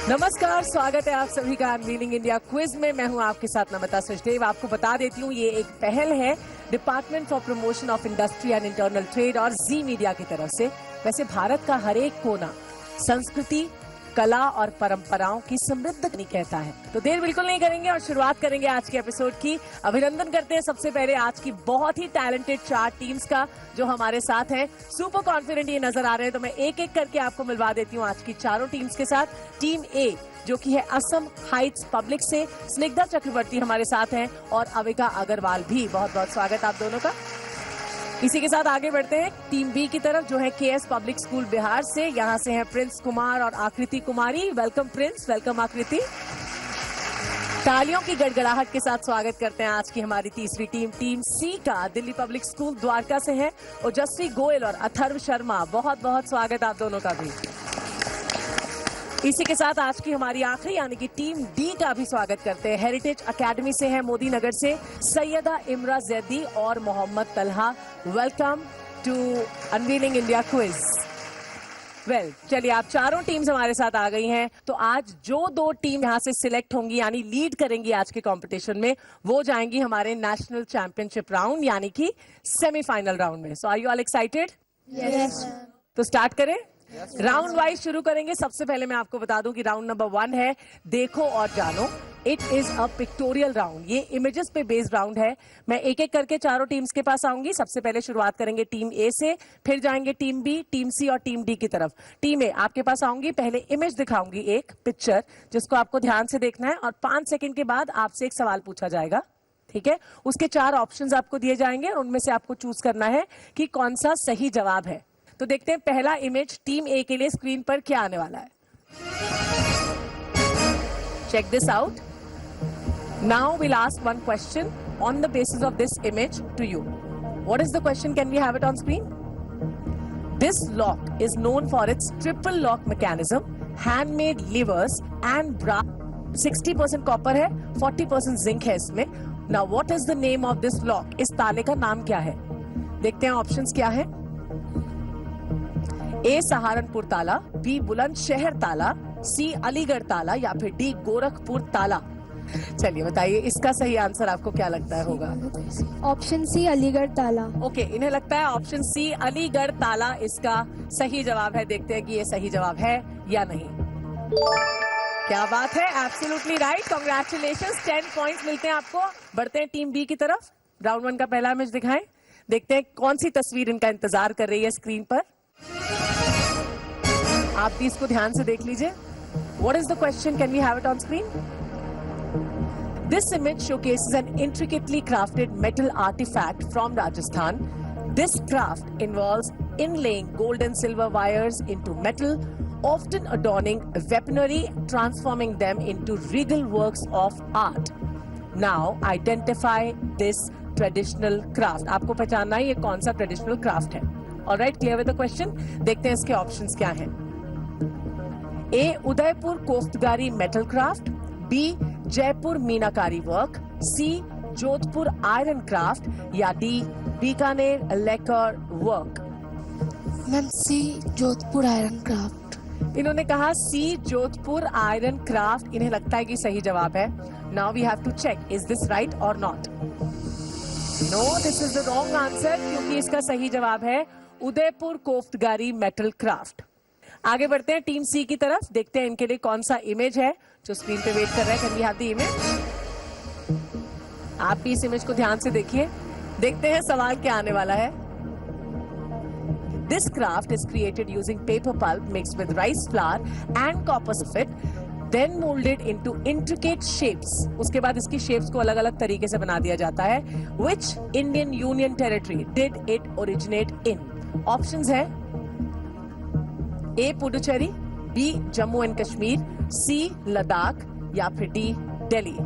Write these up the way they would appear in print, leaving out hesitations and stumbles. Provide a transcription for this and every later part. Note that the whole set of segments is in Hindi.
नमस्कार, स्वागत है आप सभी का अनवीलिंग इंडिया क्विज में। मैं हूं आपके साथ नमिता सचदेव। आपको बता देती हूं ये एक पहल है department for promotion of industry and internal trade और जी मीडिया की तरफ से। वैसे भारत का हर एक कोना संस्कृति, कला और परंपराओं की समृद्ध कहानी कहता है। तो देर बिल्कुल नहीं करेंगे और शुरुआत करेंगे आज के एपिसोड की। अभिनंदन करते हैं सबसे पहले आज की बहुत ही टैलेंटेड 4 टीम्स का जो हमारे साथ हैं। सुपर कॉन्फिडेंट ये नजर आ रहे हैं, तो मैं एक एक करके आपको मिलवा देती हूँ आज की चारों टीम्स के साथ। टीम ए जो कि है असम हाइट्स पब्लिक से, स्निग्धा चक्रवर्ती हमारे साथ हैं और अविका अग्रवाल भी। बहुत बहुत स्वागत आप दोनों का। इसी के साथ आगे बढ़ते हैं टीम बी की तरफ जो है केएस पब्लिक स्कूल बिहार से। यहाँ से हैं प्रिंस कुमार और आकृति कुमारी। वेलकम प्रिंस, वेलकम आकृति। तालियों की गड़गड़ाहट के साथ स्वागत करते हैं आज की हमारी तीसरी टीम, टीम सी का दिल्ली पब्लिक स्कूल द्वारका से है ओजस्वी गोयल और अथर्व शर्मा। बहुत बहुत स्वागत आप दोनों का भी। इसी के साथ आज की हमारी आखिरी यानी कि टीम डी का भी स्वागत करते हैं। हेरिटेज एकेडमी से है मोदी नगर से सैयदा इमरा जैदी और Mohammad Talha. Welcome to unveiling India quiz. Well, चलिए आप चारों टीम्स हमारे साथ आ गई हैं। तो आज जो 2 टीम यहाँ से सिलेक्ट होंगी यानी लीड करेंगी आज के कंपटीशन में, वो जाएंगी हमारे नेशनल चैंपियनशिप राउंड यानी कि सेमीफाइनल राउंड में। So are you all excited? Yes. तो स्टार्ट करें। राउंड वाइज शुरू करेंगे। सबसे पहले मैं आपको बता दूं कि राउंड नंबर 1 है देखो और जानो। It is a pictorial round. ये इमेजेस पे बेस्ड राउंड है। मैं एक एक करके चारों टीम्स के पास आऊंगी। सबसे पहले शुरुआत करेंगे टीम ए से, फिर जाएंगे टीम बी, टीम सी और टीम डी की तरफ। टीम ए आपके पास आऊंगी, पहले इमेज दिखाऊंगी, एक पिक्चर जिसको आपको ध्यान से देखना है और 5 सेकंड के बाद आपसे एक सवाल पूछा जाएगा। ठीक है, उसके 4 ऑप्शंस आपको दिए जाएंगे और उनमें से आपको चूज करना है कि कौन सा सही जवाब है। तो देखते हैं पहला इमेज टीम ए के लिए स्क्रीन पर क्या आने वाला है। Check this out. Now will ask one question on the basis of this image to you. What is the question? Can we have it on screen? This lock is known for its triple lock mechanism, handmade levers and brass. 60% copper है, 40% जिंक है इसमें। Now what is the name of this lock? इस ताले का नाम क्या है? देखते हैं ऑप्शंस क्या है। ए सहारनपुर ताला, बी बुलंदशहर ताला, सी अलीगढ़ ताला या फिर डी गोरखपुर ताला। चलिए बताइए इसका सही आंसर आपको क्या लगता है होगा? ऑप्शन सी अलीगढ़ ताला। ओके, इन्हें लगता है ऑप्शन सी अलीगढ़ ताला इसका सही जवाब है। देखते हैं कि ये सही जवाब है या नहीं। क्या बात है, एब्सोल्युटली राइट। कांग्रेचुलेशंस, 10 पॉइंट्स मिलते हैं आपको। बढ़ते हैं टीम बी की तरफ। राउंड 1 का पहला इमेज दिखाएं। देखते हैं कौन सी तस्वीर इनका इंतजार कर रही है स्क्रीन पर। आप भी इसको ध्यान से देख लीजिए। What is the question? Can we have it on screen? This image showcases an intricately crafted metal artifact from Rajasthan. This craft involves inlaying gold and silver wires into metal, often adorning weaponry, transforming them into regal works of art. Now identify this traditional craft. आपको पहचानना है ये कौन सा ट्रेडिशनल क्राफ्ट है। Alright, clear with the question? देखते हैं इसके ऑप्शंस क्या हैं। A Udaipur koftgari metal craft, B Jaipur meenakari work, C Jodhpur iron craft या D Bikaner lacquer work. Ma'am C Jodhpur iron craft. इन्होंने कहा सी जोधपुर आयरन क्राफ्ट। इन्हें लगता है कि सही जवाब है। Now we have to check is this right और not. No, this is the wrong answer क्योंकि इसका सही जवाब है उदयपुर कोफ्तगारी मेटल क्राफ्ट। आगे बढ़ते हैं टीम सी की तरफ। देखते हैं इनके लिए कौन सा इमेज है जो स्क्रीन पे वेट कर रहा है। Can we have the image? आप भी इस इमेज को ध्यान से देखिए। देखते हैं सवाल क्या आने वाला है। This craft is created using paper pulp mixed with rice flour and copper sulfate, then molded into intricate shapes. उसके बाद इसकी shapes को अलग-अलग तरीके से बना दिया जाता है। Which Indian Union territory did it originate in? Options है A Puducherry, B Jammu and Kashmir, C Ladakh या फिर D Delhi.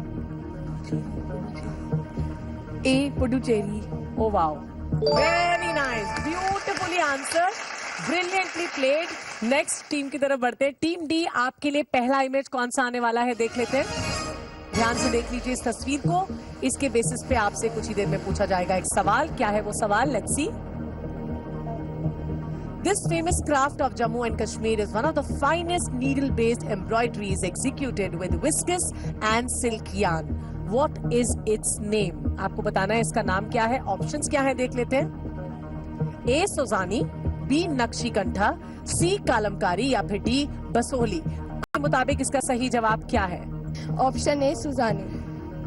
A Puducherry. Oh wow, very nice, beautifully answer, brilliantly played. Next team की तरफ बढ़ते हैं। टीम डी आपके लिए पहला इमेज कौन सा आने वाला है देख लेते हैं। ध्यान से देख लीजिए इस तस्वीर को। इसके बेसिस पे आपसे कुछ ही देर में पूछा जाएगा एक सवाल। क्या है वो सवाल? Let's see. This famous craft of Jammu and Kashmir is one of the finest needle-based embroideries executed with viscose and silk yarn. What is its name? आपको बताना है इसका नाम क्या है. Options क्या है देख लेते हैं. A. Surjani, B. नक्शीकंठा, C. Kalamkari या फिर D. बसोहली. के मुताबिक इसका सही जवाब क्या है? Option A sujani.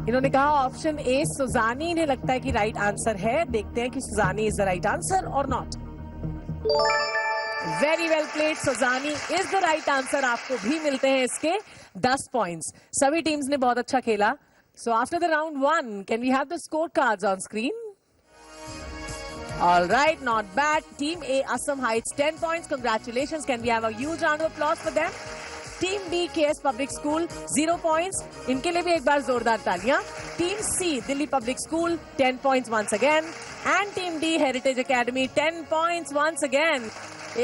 इन्होंने कहा ऑप्शन ए सुजानी. इन्हें लगता है कि राइट आंसर है. देखते हैं कि sujani is the right answer और नॉट. Very well played. Sujani is the right answer. आपको भी मिलते हैं इसके 10 पॉइंट्स. सभी टीम्स ने बहुत अच्छा खेला. So after the round 1 can we have the score cards on screen? All right, not bad. Team A, Assam Heights, 10 points. Congratulations. Can we have a huge round of applause for them? Team B, KS Public School, 0 points. इनके लिए भी एक बार जोरदार तालियां. Team C, Delhi Public School, 10 points once again. And Team D, Heritage Academy, 10 points once again.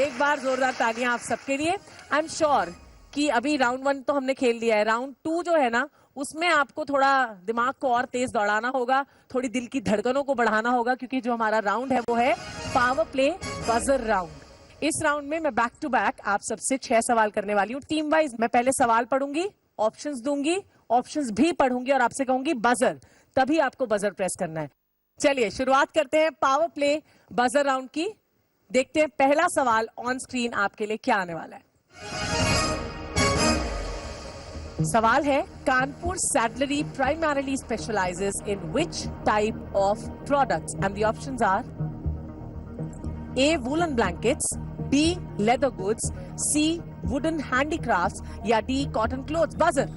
एक बार जोरदार तालियां आप सबके लिए. I'm sure कि अभी राउंड 1 तो हमने खेल लिया है. राउंड 2 जो है ना, उसमें आपको थोड़ा दिमाग को और तेज दौड़ाना होगा, थोड़ी दिल की धड़कनों को बढ़ाना होगा, क्योंकि जो हमारा राउंड है वो है पावर प्ले बजर राउंड. इस राउंड में मैं बैक टू बैक आप सबसे 6 सवाल करने वाली हूँ. टीम वाइज मैं पहले सवाल पढ़ूंगी, ऑप्शंस दूंगी, ऑप्शंस भी पढ़ूंगी और आपसे कहूंगी बजर, तभी आपको बजर प्रेस करना है. चलिए शुरुआत करते हैं पावर प्ले बजर राउंड की. देखते हैं पहला सवाल ऑन स्क्रीन आपके लिए क्या आने वाला है. सवाल है, Kanpur saddlery primarily specialises in which type of products and the options are A woollen blankets, B leather goods, C wooden handicrafts या D cotton clothes. Buzzer.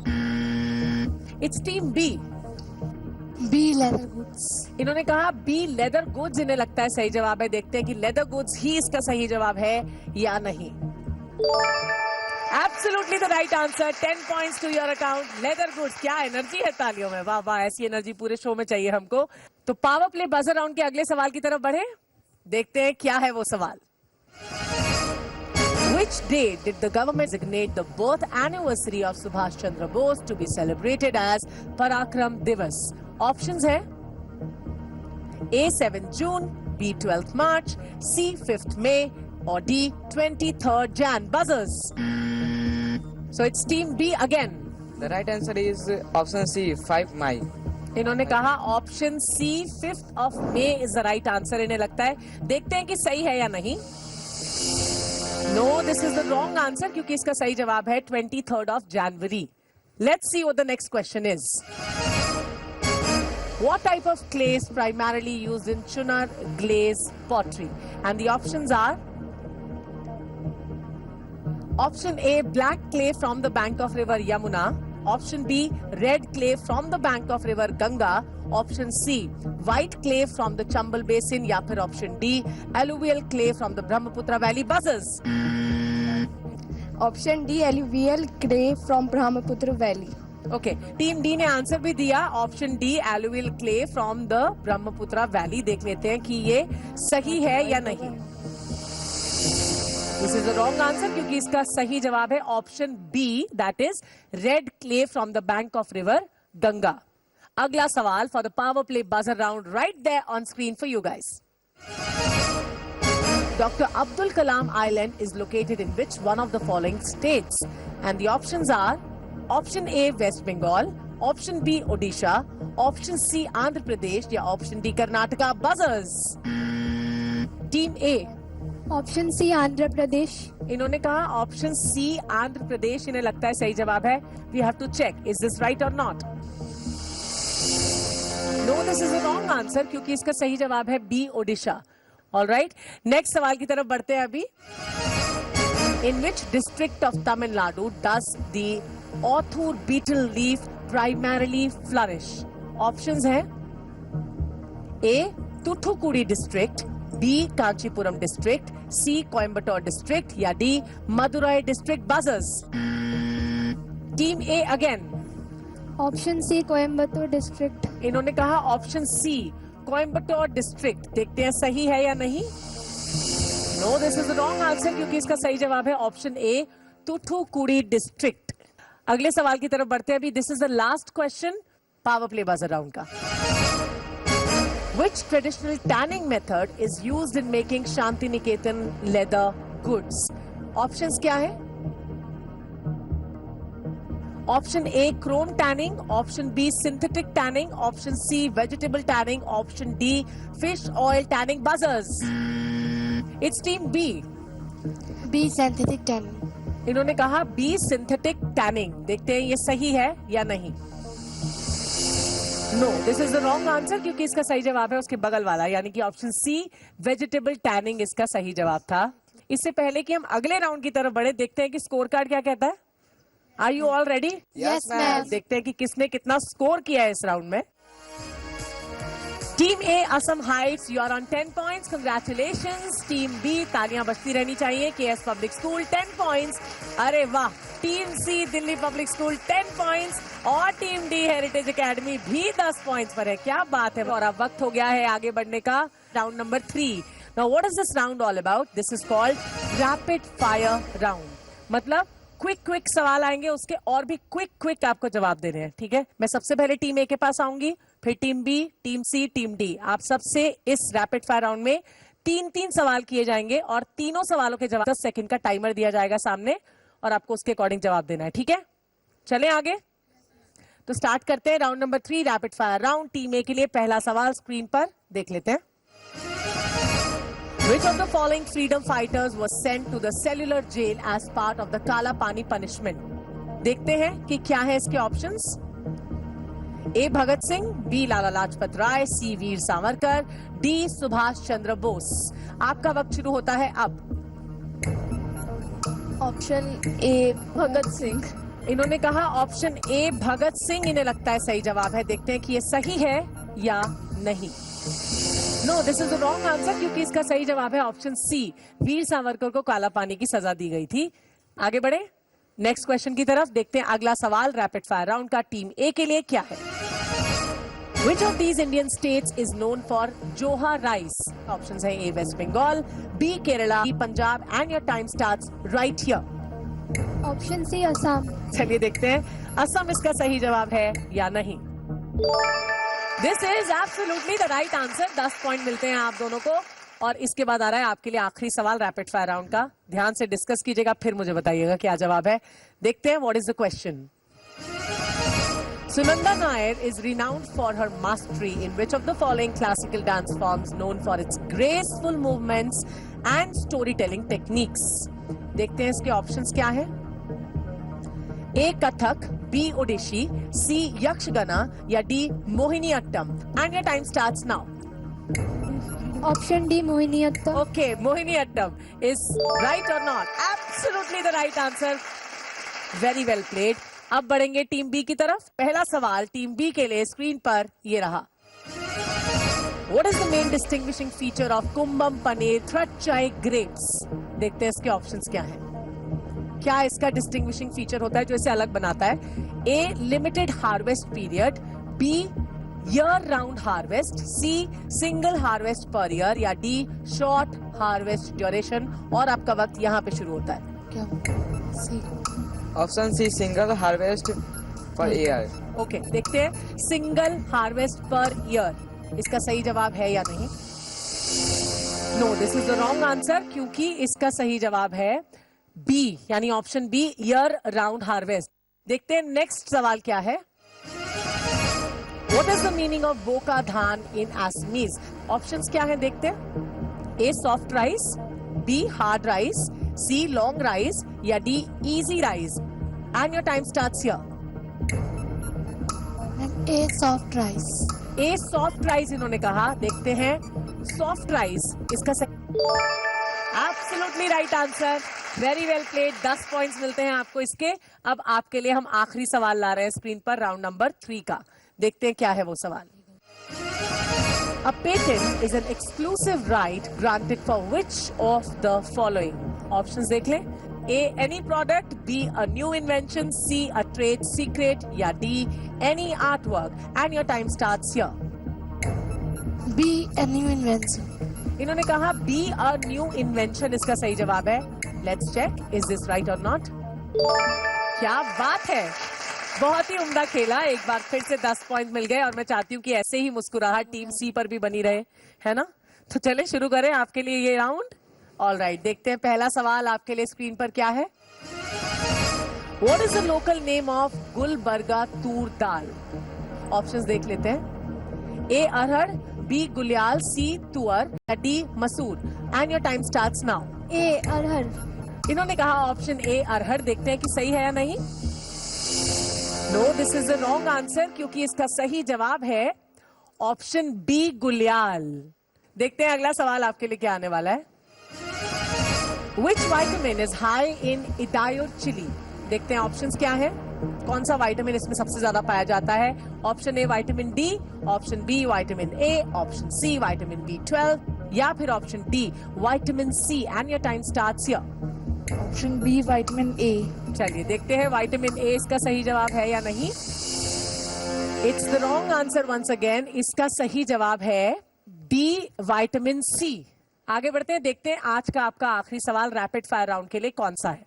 It's team B. B leather goods. इन्होंने कहा बी लेदर गुड्स. इन्हें लगता है सही जवाब है. देखते हैं कि लेदर गुड्स ही इसका सही जवाब है या नहीं. Absolutely the right answer. 10 points to your account. Leather goods. क्या एनर्जी है तालियों में. वाह वाह, ऐसी एनर्जी पूरे शो में चाहिए हमको. तो पावर प्ले बजर राउंड के अगले सवाल की तरफ बढ़े. देखते हैं क्या है वो सवाल. Which day did the government designate the birth anniversary of Subhash Chandra Bose to be celebrated as Parakram Divas? Options है A 7 June, B 12th March, C 5th May or D 23rd Jan. Buzzers. So it's team B again. The right answer is option C, 5 May. इन्होंने कहा option C 5th of May is the right answer. इन्हें लगता है. देखते हैं कि सही है या नहीं. No, this is the wrong answer क्योंकि इसका सही जवाब है 23rd of January. Let's see what the next question is. What type of clay is primarily used in Chunar glaze pottery? And the options are option A, black clay from the bank of river Yamuna. Option B, red clay from the bank of river Ganga. Option C, white clay from the Chambal basin. या फिर option D, alluvial clay from the Brahmaputra valley. Buzzers. Option D alluvial clay from Brahmaputra valley. Okay, team D ने आंसर भी दिया. Option D alluvial clay from the Brahmaputra valley. देख लेते हैं कि ये सही है या नहीं. This is the wrong answer क्योंकि इसका सही जवाब है option B, that is red clay from the bank of river Ganga. अगला सवाल for the power play buzzer round right there on screen for you guys. Dr. Abdul Kalam Island is located in which one of the following states? And the options are option A West Bengal, option B Odisha, option C Andhra Pradesh या option D Karnataka. Buzzers. Team A. Option C Andhra Pradesh. इन्होंने कहा ऑप्शन सी आंध्र प्रदेश. इन्हें लगता है सही जवाब है. We have to check is this right और not. No, this is a wrong answer क्योंकि इसका सही जवाब है बी ओडिशा. ऑलराइट, नेक्स्ट सवाल की तरफ बढ़ते हैं अभी. In which district of Tamil Nadu does the Authoor betel leaf primarily flourish? Options हैं A Thoothukudi district, B Kanchipuram district, C Coimbatore district या D Madurai district. Buzzers. Team A again. Option C Coimbatore district. इन्होंने कहा ऑप्शन सी कोयम्बटोर डिस्ट्रिक्ट. देखते हैं सही है या नहीं. No, this is the wrong answer क्योंकि इसका सही जवाब है ऑप्शन ए तुथुकुडी डिस्ट्रिक्ट. अगले सवाल की तरफ बढ़ते हैं अभी. This is the last question power play buzzer round का. Which traditional tanning method is used in making Shantiniketan leather goods. Options क्या है? Option A chrome tanning, option B synthetic tanning, option C vegetable tanning, option D fish oil tanning. Buzzers. It's team B. B synthetic tanning. इन्होंने कहा बी सिंथेटिक टैनिंग। देखते हैं ये सही है या नहीं। No, this is the wrong answer, क्योंकि इसका सही जवाब है उसके बगल वाला, यानी कि ऑप्शन सी वेजिटेबल टैनिंग इसका सही जवाब था। इससे पहले कि हम अगले राउंड की तरफ बढ़े, देखते हैं कि स्कोर कार्ड क्या कहता है। Are you all ready? Yes, ma'am. देखते हैं कि किसने कितना स्कोर किया है इस राउंड में। Team A Assam heights, you are on 10 points, congratulations. Team B तालियां बजती रहनी चाहिए, केएस पब्लिक स्कूल 10 पॉइंट्स। अरे वाह। टीम सी दिल्ली पब्लिक स्कूल 10 पॉइंट्स और टीम डी हेरिटेज एकेडमी भी 10 पॉइंट्स पर है। क्या बात है। और अब वक्त हो गया है आगे बढ़ने का, round number 3। Now what is this round all about? This is called rapid fire round. मतलब क्विक सवाल आएंगे, उसके और भी क्विक आपको जवाब देने हैं। ठीक है, मैं सबसे पहले टीम ए के पास आऊंगी, फिर टीम बी, टीम सी, टीम डी। आप सबसे इस रैपिड फायर राउंड में 3 सवाल किए जाएंगे और तीनों सवालों के जवाब 10 सेकंड का टाइमर दिया जाएगा सामने और आपको उसके अकॉर्डिंग जवाब देना है। ठीक है, चलें आगे। तो स्टार्ट करते हैं round number 3 rapid fire round. Team A के लिए पहला सवाल स्क्रीन पर देख लेते हैं। Which of the following freedom fighters was sent to the cellular jail as part of the Kala Pani punishment? देखते हैं कि क्या है इसके ऑप्शंस। ए भगत सिंह, बी लाला लाजपत राय, सी वीर सावरकर, डी सुभाष चंद्र बोस। आपका वक्त शुरू होता है अब। Option A Bhagat Singh. इन्होंने कहा ऑप्शन ए भगत सिंह, इन्हें लगता है सही जवाब है। देखते हैं कि ये सही है या नहीं। No, this is the wrong answer, क्योंकि इसका सही जवाब है ऑप्शन सी, वीर सावरकर को काला पानी की सजा दी गई थी। आगे बढ़े नेक्स्ट क्वेश्चन की तरफ। देखते हैं अगला सवाल रैपिड फायर राउंड का टीम ए के लिए क्या है। Which of these Indian states is known for Joha rice? Options है A West Bengal, B Kerala, D Punjab, and your time starts right here. Option C Assam. चलिए देखते हैं असम इसका सही जवाब है या नहीं। This is absolutely the right answer. 10 point मिलते हैं आप दोनों को। और इसके बाद आ रहा है आपके लिए आखिरी सवाल रैपिड फायर राउंड का। ध्यान से डिस्कस कीजिएगा, फिर मुझे बताइएगा क्या जवाब है। देखते हैं what is the question. Sunanda Nair is renowned for her mastery in which of the following classical dance forms known for its graceful movements and storytelling techniques? देखते हैं इसके ऑप्शंस क्या है। A Kathak, B Odissi, C Yakshagana या D Mohiniyattam. And your time starts now. Option D Mohiniyattam. Okay, Mohiniyattam is right और not? Absolutely the right answer. Very well played. अब बढ़ेंगे टीम बी की तरफ। पहला सवाल टीम बी के लिए स्क्रीन पर ये रहा। What is the main distinguishing feature of Kumbum paneer थ्रचai grapes? देखते हैं इसके ऑप्शंस क्या हैं। क्या इसका डिस्टिंग्विशिंग फीचर होता है जो इसे अलग बनाता है? A limited harvest period, B year round harvest, C single harvest per year या डी शॉर्ट हार्वेस्ट ड्यूरेशन। और आपका वक्त यहाँ पे शुरू होता है। क्या? C. Option C single harvest per year. Okay, देखते हैं सिंगल हार्वेस्ट पर ईयर इसका सही जवाब है या नहीं। No, this is the wrong answer, क्योंकि इसका सही जवाब है बी, यानी option B year round harvest. देखते हैं नेक्स्ट सवाल क्या है। What is the meaning of boka dhan in Assamese? Options क्या है देखते हैं। A soft rice, B hard rice, C long rice या D easy rice. And your time starts here. A soft rice. A soft rice इन्होंने कहा। देखते हैं सॉफ्ट राइस इसका absolutely right answer. Very well played. 10 points मिलते हैं आपको इसके। अब आपके लिए हम आखिरी सवाल ला रहे हैं स्क्रीन पर राउंड नंबर 3 का। देखते हैं क्या है वो सवाल। A patent is an exclusive right granted for which of the following? Options देख लें। A any product, B a new invention, C a trade secret या D any artwork. And your time starts here. B a new invention. इन्होंने कहा बी अ न्यू इन्वेंशन इसका सही जवाब है। Let's check is this right और नॉट। क्या बात है, बहुत ही उम्दा खेला। एक बार फिर से 10 पॉइंट मिल गए और मैं चाहती हूँ कि ऐसे ही मुस्कुराहट टीम सी पर भी बनी रहे, है ना। तो चले शुरू करें आपके लिए ये राउंड। ऑलराइट, देखते हैं पहला सवाल आपके लिए स्क्रीन पर क्या है. What is the local name of Gulbarga Toor dal? Options देख लेते हैं. ए अरहर, B गुलियाल, C tuar, D masoor. And your time starts now. A arhar. इन्होंने कहा ऑप्शन ए अरहर. देखते हैं कि सही है या नहीं. No, this is the wrong answer, क्योंकि इसका सही जवाब है ऑप्शन बी गुलियाल. देखते हैं अगला सवाल आपके लिए क्या आने वाला है. Which vitamin is high in Idayo chili? देखते हैं ऑप्शंस क्या है. कौन सा विटामिन इसमें सबसे ज्यादा पाया जाता है. Option A vitamin D, option B vitamin A, option C vitamin B12 या फिर option D vitamin C. And your time starts here. Option B vitamin A. चलिए देखते हैं विटामिन ए इसका सही जवाब है या नहीं. It's the wrong answer once again. इसका सही जवाब है डी विटामिन सी. आगे बढ़ते हैं, देखते हैं आज का आपका आखिरी सवाल रैपिड फायर राउंड के लिए कौन सा है.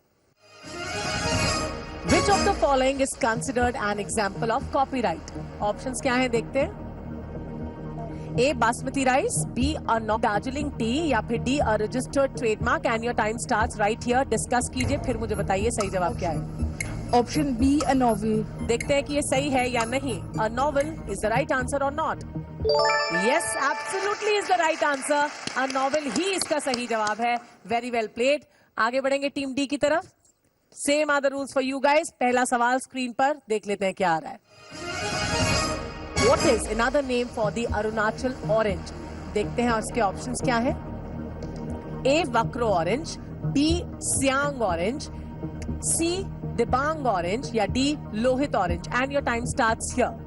Which of the following is considered an example of copyright? Options क्या हैं देखते हैं. A basmati rice, B a Darjeeling tea या फिर D a registered trademark. And your time starts right here. Discuss कीजिए, फिर मुझे बताइए सही जवाब क्या है. Option B a novel. देखते हैं कि ये सही है या नहीं. A novel is the right answer और not. Yes, absolutely is the right answer. A novel ही इसका सही जवाब है. Very well played. आगे बढ़ेंगे टीम डी की तरफ. Same are the rules for you guys. पहला सवाल स्क्रीन पर देख लेते हैं क्या आ रहा है. What is another name for the Arunachal orange? देखते हैं उसके ऑप्शंस क्या है. A Wakro orange, B Siang orange, C Dibang orange या D Lohit orange. And your time starts here.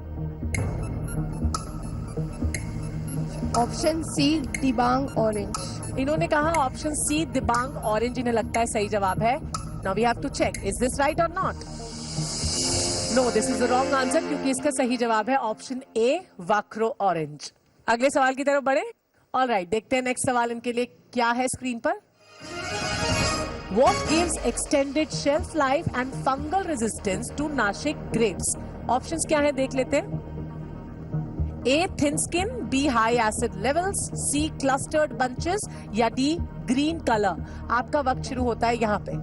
Option C Dibang orange. इन्होंने कहा ऑप्शन सी दिबांग ऑरेंज इन्हें लगता है सही जवाब है. Now we have to check is this right और not. No, this is the wrong answer, क्योंकि इसका सही जवाब है ऑप्शन ए वक्रो ऑरेंज. अगले सवाल की तरफ बढ़े. ऑलराइट, देखते हैं नेक्स्ट सवाल इनके लिए क्या है स्क्रीन पर. What gives extended shelf life and fungal resistance to Nashik grapes? Options क्या है देख लेते हैं. A thin skin, B high acid levels, C clustered bunches या D green color. आपका वक्त शुरू होता है यहाँ पे.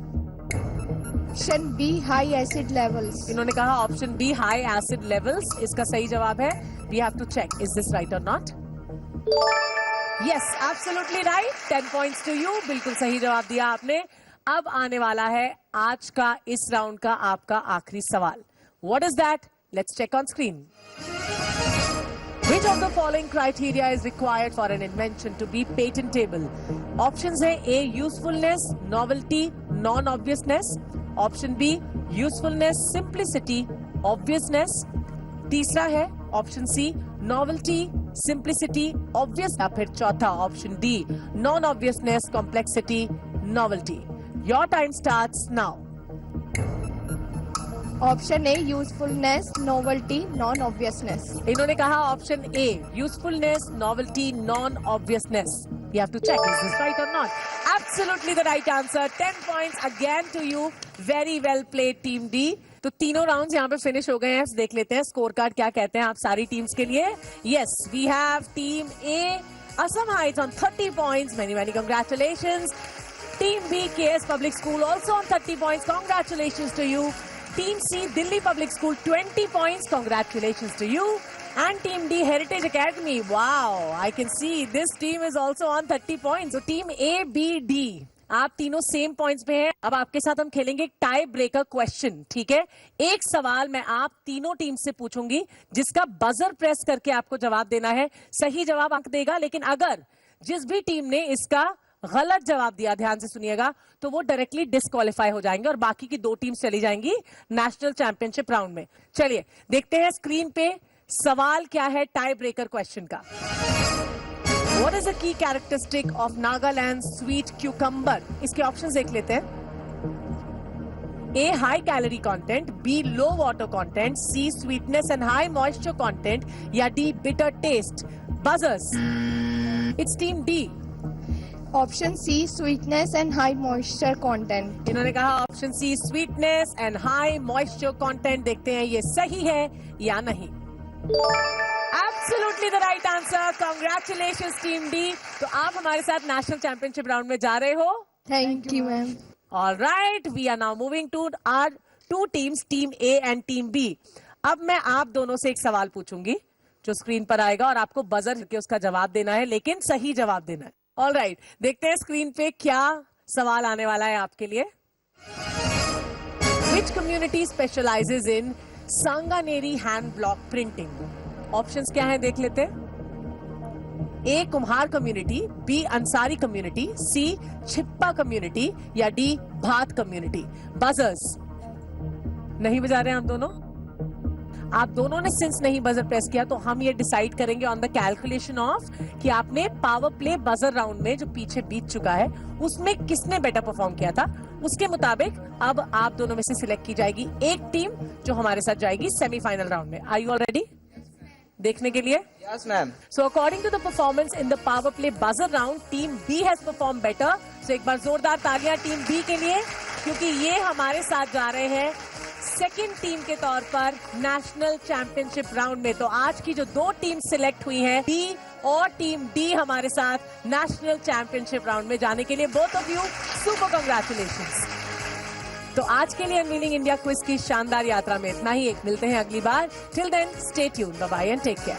Option B high acid levels. इन्होंने कहा option B high acid levels इसका सही जवाब है. We have to check is this right और not. Yes, absolutely right. 10 points to you. बिल्कुल सही जवाब दिया आपने. अब आने वाला है आज का इस राउंड का आपका आखिरी सवाल. What is that? Let's check on screen. Which of the following criteria is required for an invention to be patentable? Options है A usefulness, novelty, non-obviousness. Option B usefulness, simplicity, obviousness. तीसरा है option C novelty, simplicity, obvious. या फिर चौथा option D non-obviousness, complexity, novelty. Your time starts now. Option A usefulness, novelty, non obviousness. इन्होंने कहा option A usefulness, novelty, non obviousness. You have to check is this right or not. Absolutely the right answer. 10 points again to you. Very well played team D. तो तीनों राउंड्स यहाँ पे फिनिश हो गए हैं. देख लेते हैं स्कोर कार्ड क्या कहते हैं आप सारी टीम्स के लिए. Yes, we have team A Assam Heights on 30 points. Many congratulations. Team B KS Public School also on 30 points. Congratulations to you. Team C Delhi Public School 20 points. Congratulations to you. And Team D Heritage Academy. Wow, I can see this team is also on 30 points. So Team A, B, D. आप तीनों सेम पॉइंट्स पे हैं. अब आपके साथ हम खेलेंगे टाई ब्रेकर क्वेश्चन. ठीक है, एक सवाल मैं आप तीनों टीम से पूछूंगी जिसका बजर प्रेस करके आपको जवाब देना है. सही जवाब अंक देगा, लेकिन अगर जिस भी टीम ने इसका गलत जवाब दिया, ध्यान से सुनिएगा, तो वो डायरेक्टली डिस्क्वालीफाई हो जाएंगे और बाकी की दो टीम्स चली जाएंगी नेशनल चैंपियनशिप राउंड में. चलिए देखते हैं स्क्रीन पे सवाल क्या है टाई ब्रेकर क्वेश्चन का. What is the key characteristic of Nagaland sweet cucumber? इसके ऑप्शंस देख लेते हैं. A high calorie content, B low water content, C sweetness and high moisture content या D bitter taste. Buzzers. It's team D. Option C sweetness and high moisture content. इन्होंने कहा option C sweetness and high moisture content. देखते हैं ये सही है या नहीं. Absolutely the right answer. Congratulations team D. तो आप हमारे साथ नेशनल चैंपियनशिप राउंड में जा रहे हो. Thank you, ma'am. All right, we are now moving to our two teams, Team A and Team B. अब मैं आप दोनों से एक सवाल पूछूंगी जो स्क्रीन पर आएगा और आपको बजर के उसका जवाब देना है, लेकिन सही जवाब देना है. All right, देखते हैं स्क्रीन पे क्या सवाल आने वाला है आपके लिए. Which community specializes in Sanganeri hand block printing? Options क्या है देख लेते हैं. ए कुम्हार कम्युनिटी, बी अंसारी कम्युनिटी, सी छिप्पा कम्युनिटी या डी भात कम्युनिटी. बजर्स नहीं बजा रहे हैं हम दोनों. आप दोनों ने सिंस नहीं बजर प्रेस किया तो हम ये डिसाइड करेंगे ऑन द कैलकुलेशन ऑफ कि आपने पावर प्ले बजर राउंड में जो पीछे बीत चुका है उसमें किसने बेटर परफॉर्म किया था. उसके मुताबिक अब आप दोनों में से सिलेक्ट की जाएगी एक टीम जो हमारे साथ जाएगी सेमीफाइनल राउंड में. आर यू ऑल रेडी देखने के लिए? Yes, ma'am. So according to the performance in the power play buzzer round, team B has performed better. So एक बार जोरदार तालियां टीम B के लिए, क्योंकि ये हमारे साथ जा रहे हैं सेकेंड टीम के तौर पर नेशनल चैंपियनशिप राउंड में. तो आज की जो दो टीम सिलेक्ट हुई हैं, B और टीम D हमारे साथ नेशनल चैंपियनशिप राउंड में जाने के लिए. Both of you super congratulations. तो आज के लिए अनवीलिंग इंडिया क्विज की शानदार यात्रा में इतना ही. मिलते हैं अगली बार. Till then stay tuned. Bye bye and take care.